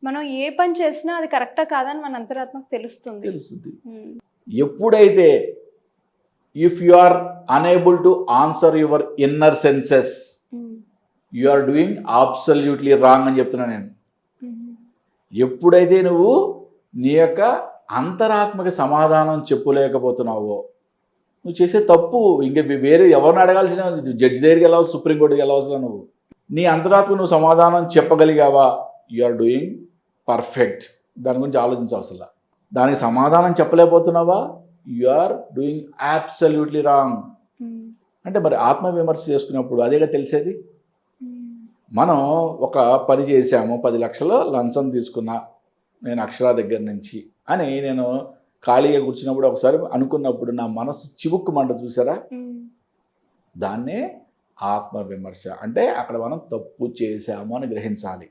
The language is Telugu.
మనం ఏ పని చేసినా అది కరెక్టా కాదని మన అంతరాత్మకు తెలుస్తుంది. ఎప్పుడైతే if you are unable to answer your inner senses you are doing absolutely wrong అని చెప్తున్నా నేను. ఎప్పుడైతే నువ్వు నీ యొక్క అంతరాత్మక సమాధానం చెప్పలేకపోతున్నావో నువ్వు చేసే తప్పు. ఇంకా వేరే ఎవరిని అడగాల్సిన జడ్జి దగ్గరికి వెళ్ళవచ్చు, సుప్రీంకోర్టుకి వెళ్ళవలసిన నువ్వు నీ అంతరాత్మకు నువ్వు సమాధానం చెప్పగలిగావా యు ఆర్ డూయింగ్ పర్ఫెక్ట్. దాని గురించి ఆలోచించవసలా. దానికి సమాధానం చెప్పలేకపోతున్నావా you are doing absolutely wrong. అంటే మరి ఆత్మవిమర్శ చేసుకున్నప్పుడు అదేగా తెలిసేది. మనం ఒక పని చేశాము, 10 లక్షలు లంచం తీసుకున్నా నేను అక్షరా దగ్గర నుంచి అని నేను ఖాళీగా కూర్చున్నప్పుడు ఒకసారి అనుకున్నప్పుడు నా మనసు చివుక్కుమంట చూసారా, దాన్నే ఆత్మవిమర్శ అంటే. అక్కడ మనం తప్పు చేశాము అని గ్రహించాలి.